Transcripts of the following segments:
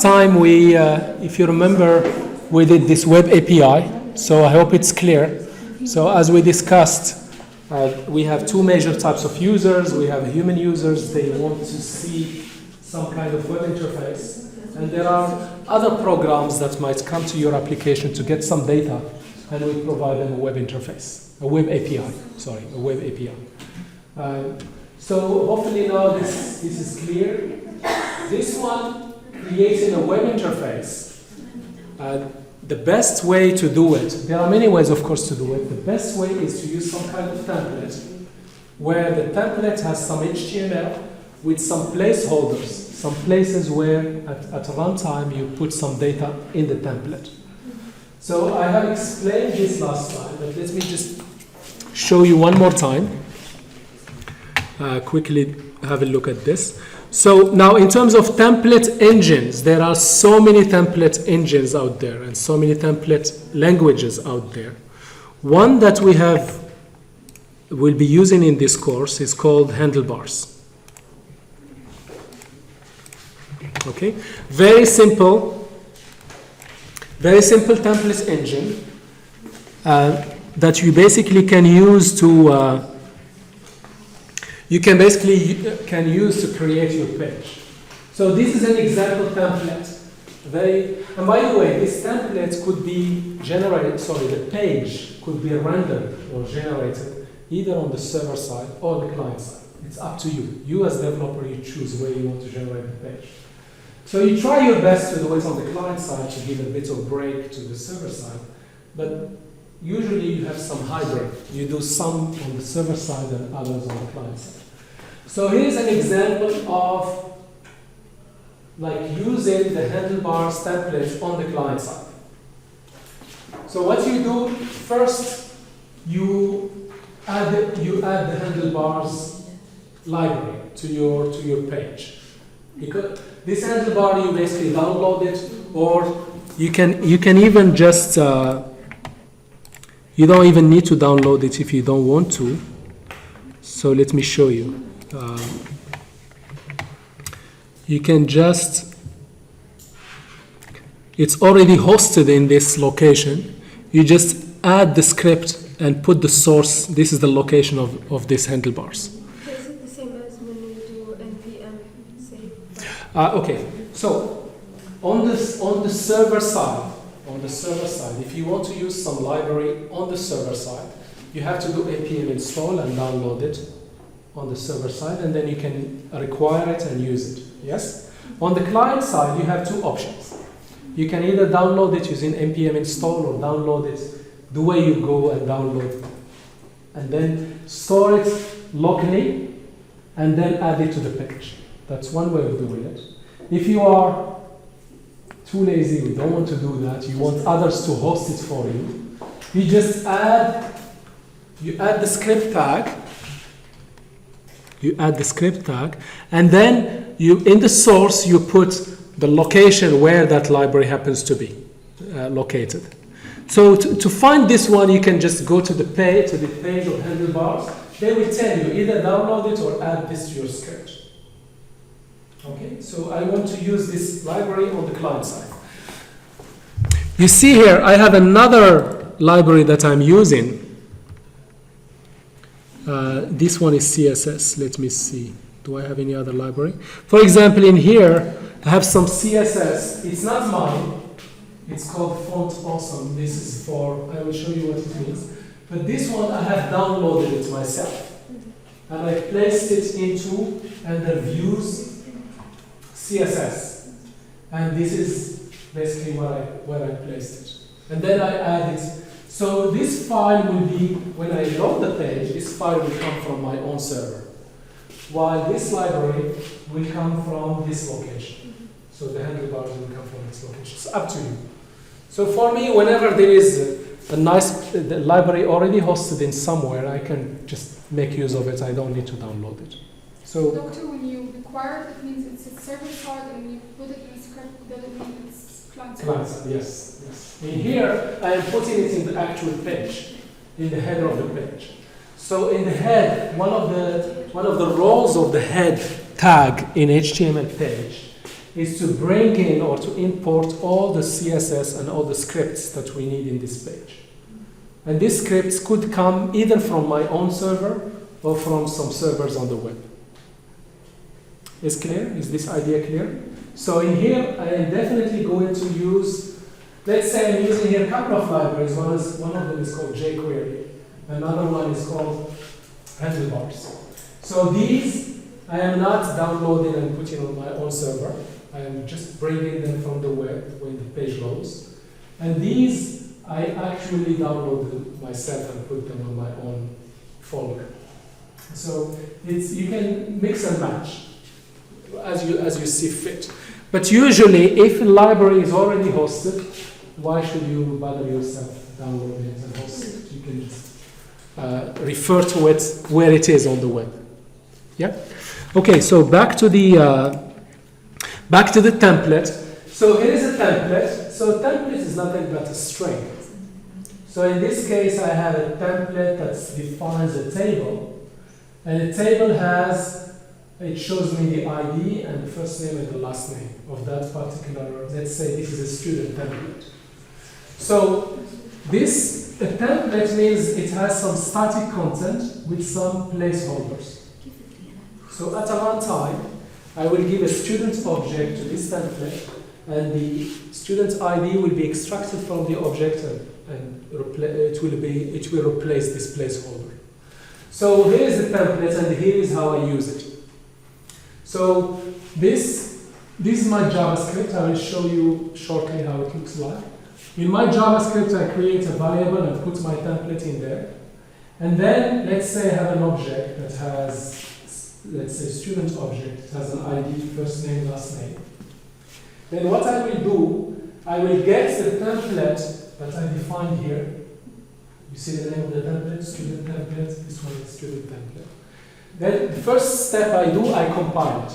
Time we, if you remember, we did this web API, so I hope it's clear. So as we discussed, we have two major types of users. We have human users, they want to see some kind of web interface. And there are other programs that might come to your application to get some data, and we provide them a web interface, a web API, sorry, a web API. So hopefully now this is clear. This one, creating a web interface, the best way to do it, there are many ways of course to do it, the best way is to use some kind of template where the template has some HTML with some placeholders, some places where at runtime you put some data in the template. So I have explained this last time, but let me just show you one more time. Quickly have a look at this. So now in terms of template engines, there are so many template engines out there and so many template languages out there. One that we'll be using in this course is called Handlebars. Okay, very simple template engine that you basically can use to use to create your page. So this is an example template. And by the way, this template could be generated, the page could be rendered or generated either on the server side or the client side. It's up to you. You as developer, you choose where you want to generate the page. So you try your best to do it on the client side to give a bit of break to the server side, but usually you have some hybrid. You do some on the server side and others on the client side. So here's an example of using the Handlebars template on the client side. So what you do first, you add the Handlebars library to your page. Because this handlebar you basically download it, or you can even just you don't even need to download it if you don't want to. So let me show you. You can just, it's already hosted in this location. You just add the script and put the source. This is the location of this handlebars. Is it the same as when you do npm save? Okay, so on the server side, if you want to use some library on the server side, you have to do npm install and download it on the server side, and then you can require it and use it. Yes? On the client side, you have two options. You can either download it using npm install or download it the way you go and download it, and then store it locally and then add it to the page. That's one way of doing it. If you are too lazy, you don't want to do that, you want others to host it for you, you just add the script tag. You add the script tag, and then in the source you put the location where that library happens to be located. So to find this one, you can just go to the page of Handlebars. They will tell you either download it or add this to your script. Okay, so I want to use this library on the client side. You see here, I have another library that I'm using. This one is CSS. Let me see. Do I have any other library? For example, in here, I have some CSS. It's not mine. It's called Font Awesome. This is I will show you what it means. But this one, I have downloaded it myself. And I placed it into under Views CSS. And this is basically where I placed it. And then I add it. So this file will be, when I load the page, this file will come from my own server, while this library will come from this location. So the handlebars will come from this location. It's up to you. So for me, whenever there is a nice library already hosted in somewhere, I can just make use of it. I don't need to download it. So, Doctor, when you require it, it means it's a server side, and when you put it in the script, then it means it's client side. Client side, yes. In here, I am putting it in the actual page, in the header of the page. So in the head, one of the roles of the head tag in HTML page is to bring in or to import all the CSS and all the scripts that we need in this page. And these scripts could come either from my own server or from some servers on the web. Is clear? Is this idea clear? So in here, I am definitely going to use, let's say I'm using here a couple of libraries. One of them is called jQuery. Another one is called Handlebars. So these, I am not downloading and putting on my own server. I am just bringing them from the web when the page loads. And these, I actually download them myself and put them on my own folder. So you can mix and match as you see fit. But usually, if a library is already hosted, why should you bother yourself downloading it and host it? You can just refer to it where it is on the web. Yeah. Okay. So back to the template. So here is a template. So template is nothing but a string. So in this case, I have a template that defines a table, and the table it shows me the ID and the first name and the last name of that particular, let's say this is a student template. So a template means it has some static content with some placeholders. So at a runtime, I will give a student object to this template, and the student ID will be extracted from the object and it will replace this placeholder. So here is the template, and here is how I use it. So this is my JavaScript. I will show you shortly how it looks like. In my JavaScript, I create a variable and put my template in there. And then let's say I have an object that has, let's say student object, it has an ID, first name, last name. Then what I will do, I will get the template that I defined here. You see the name of the template, student template, this one is student template. Then the first step I do, I compile it.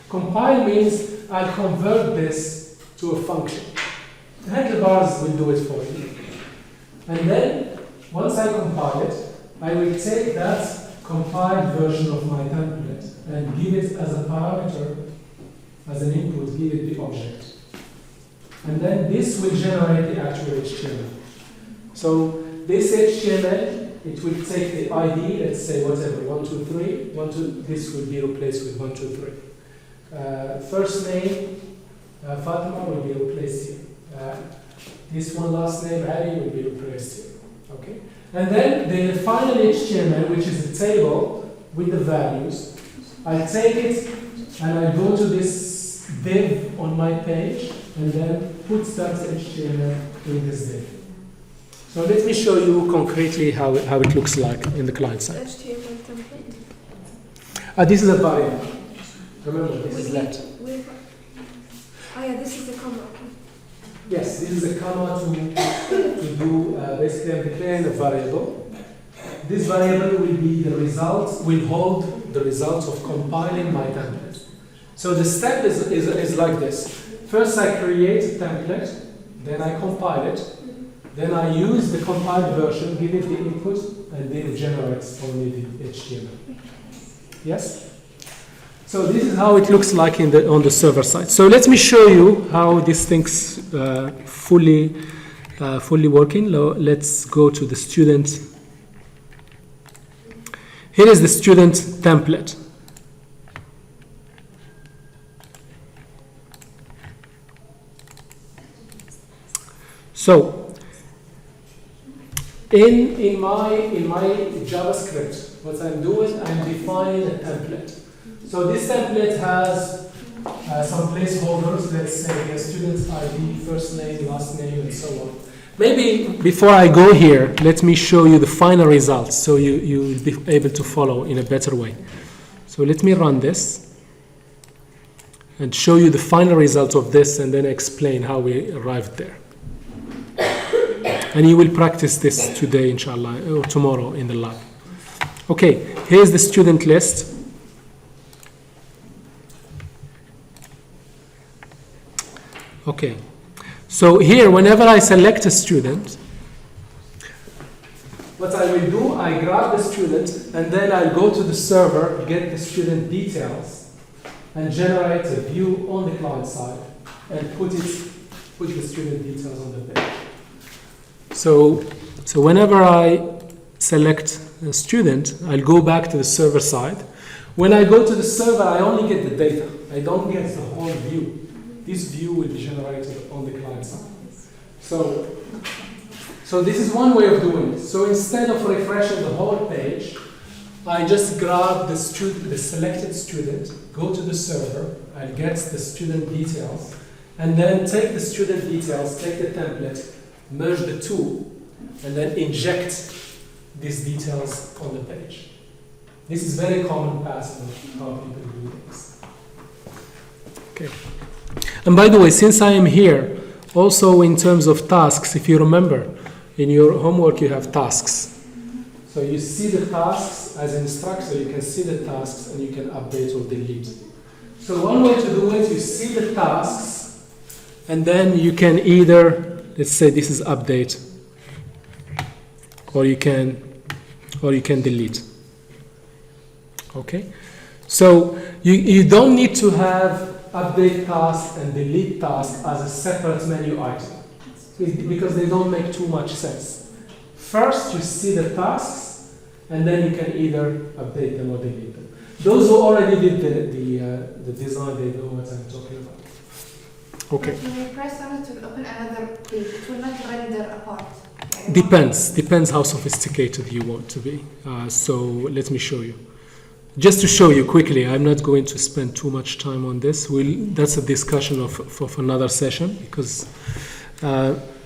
Compile means I convert this to a function. The handlebars will do it for you. And then, once I compile it, I will take that compiled version of my template and give it as a parameter, as an input, give it the object. And then this will generate the actual HTML. So this HTML, it will take the ID, let's say whatever, 1, 2, 3. This will be replaced with 1, 2, 3. First name, Fatima will be replaced here. This one last name, Ali, will be replaced here. Okay? And then the final HTML, which is the table with the values, I take it and I go to this div on my page and then put that HTML in this div. So let me show you concretely how it looks like in the client side. HTML template. This is a variable. Remember, this is let. Yeah, this is a comma. Okay. Yes, this is a comma to do basically I'm declaring a variable. This variable will be the result, will hold the results of compiling my template. So the step is like this. First I create a template, then I compile it. Then I use the compiled version, give it the input, and then it generates only the HTML. Yes? So this is how it looks like on the server side. So let me show you how these things fully working. Let's go to the student. Here is the student template. So in my JavaScript, what I'm doing, I'm defining a template. So this template has some placeholders. Let's say a student's ID, first name, last name, and so on. Maybe before I go here, let me show you the final results so you'll be able to follow in a better way. So let me run this and show you the final result of this and then explain how we arrived there. And you will practice this today, inshallah, or tomorrow in the lab. Okay, here's the student list. Okay, so here, whenever I select a student, what I will do, I grab the student, and then I'll go to the server, get the student details, and generate a view on the client side and put the student details on the page. So whenever I select a student, I'll go back to the server side. When I go to the server, I only get the data. I don't get the whole view. This view will be generated on the client side. So this is one way of doing it. So instead of refreshing the whole page, I just grab the selected student, go to the server, I get the student details, and then take the student details, take the template, merge the two, and then inject these details on the page. This is very common pattern of how people do this. Okay. And by the way, since I am here, also in terms of tasks, if you remember, in your homework you have tasks. So you see the tasks as an instructor, you can see the tasks and you can update or delete. So one way to do it, you see the tasks and then you can either, let's say this is update, or you can delete. Okay? So you don't need to have update task and delete task as a separate menu item because they don't make too much sense. First, you see the tasks, and then you can either update them or delete them. Those who already did the design, they know what I'm talking about. Okay. But when you press on it to open another page, it will not render apart. Depends how sophisticated you want to be. So let me show you. Just to show you quickly, I'm not going to spend too much time on this. That's a discussion of another session, because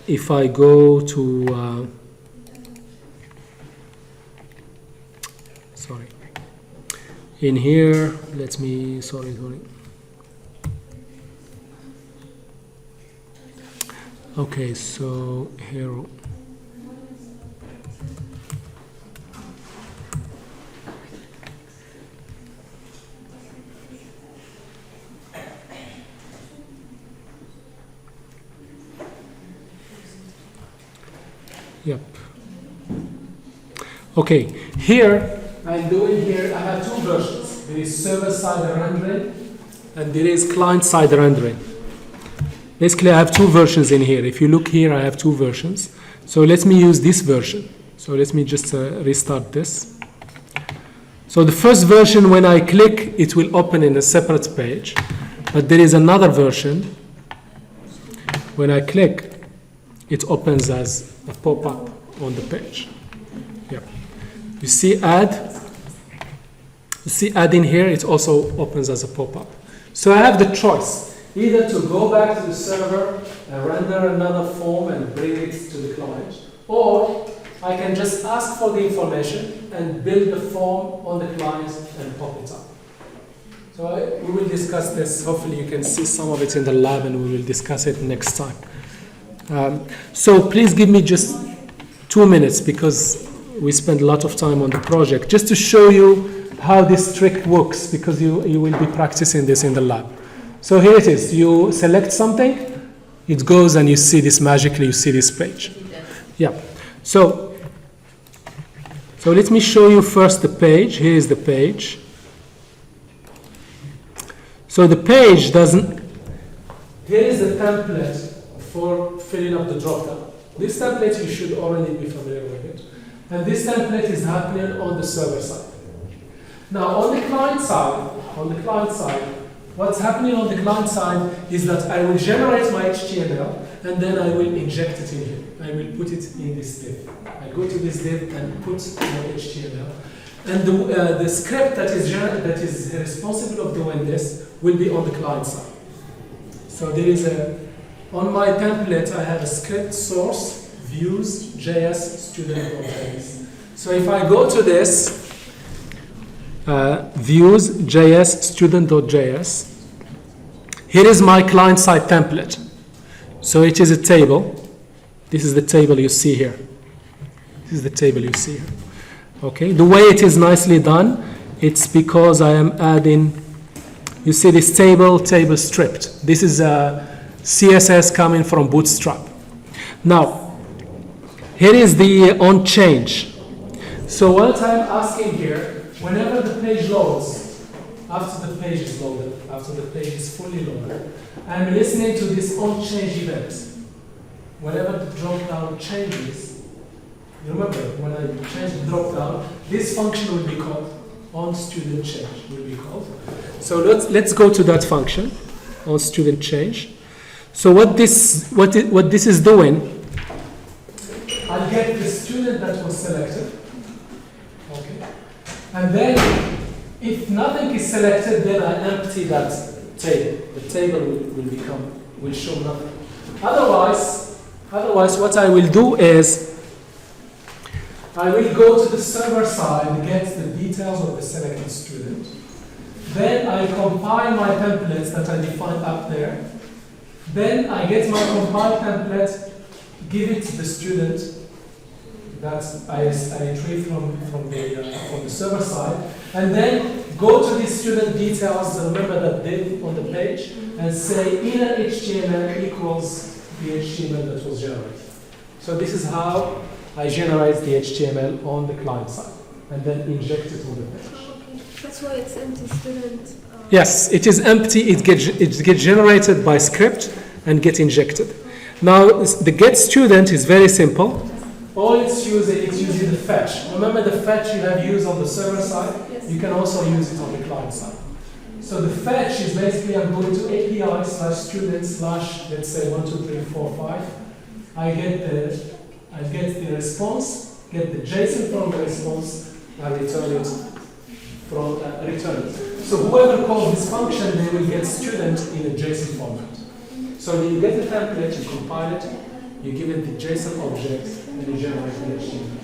if I go to sorry, in here, let me, sorry. Okay, so here. Yep. Okay, here I have two versions. There is server-side rendering and there is client-side rendering. Basically, I have two versions in here. If you look here, I have two versions. So let me use this version. So let me just restart this. So the first version, when I click, it will open in a separate page. But there is another version. When I click, it opens as a pop-up on the page. Yeah. You see add in here, it also opens as a pop-up. So I have the choice, either to go back to the server and render another form and bring it to the client, or I can just ask for the information and build the form on the client and pop it up. So we will discuss this. Hopefully you can see some of it in the lab and we will discuss it next time. So please give me just 2 minutes because we spent a lot of time on the project, just to show you how this trick works, because you will be practicing this in the lab. So here it is. You select something, it goes and you see this magically, you see this page. Yeah. So let me show you first the page. Here is the page. So the page doesn't, here is the template for filling up the dropdown. This template you should already be familiar with it. And this template is happening on the server side. Now on the client side, what's happening on the client side is that I will generate my HTML and then I will inject it in here. I will put it in this div. I go to this div and put my HTML. And the script that is responsible of doing this will be on the client side. So there is on my template, I have a script source, views, JS, student.js. So if I go to this, views, JS, student.js, here is my client-side template. So it is a table. This is the table you see here. This is the table you see here. Okay, the way it is nicely done, it's because I am adding, you see this table stripped. This is CSS coming from Bootstrap. Now, here is the on change. So what I'm asking here, whenever the page loads, after the page is loaded, after the page is fully loaded, I'm listening to this onChange event. Whenever the drop-down changes, you remember when I change the drop-down, this function will be called onStudentChange will be called. So let's go to that function, onStudentChange. So what this is doing, I'll get the student that was selected. Okay. And then if nothing is selected, then I empty that table. The table will show nothing. Otherwise, what I will do is I will go to the server side, get the details of the selected student. Then I compile my templates that I defined up there. Then I get my compiled template, give it to the student that I retrieve from the server side, and then go to the student details, remember that div on the page, and say inner HTML equals the HTML that was generated. So this is how I generate the HTML on the client side, and then inject it on the page. Oh, okay. That's why it's empty student. Yes, it is empty. It gets generated by script and get injected. Now the get student is very simple. All it's using the fetch. Remember the fetch you have used on the server side? Yes. You can also use it on the client side. So the fetch is basically I'm going to API/student/ let's say 1, 2, 3, 4, 5. I get the response, get the JSON from the response, and return it from return it. So whoever calls this function, they will get student in a JSON format. So you get the template, you compile it, you give it the JSON object, and you generate the HTML.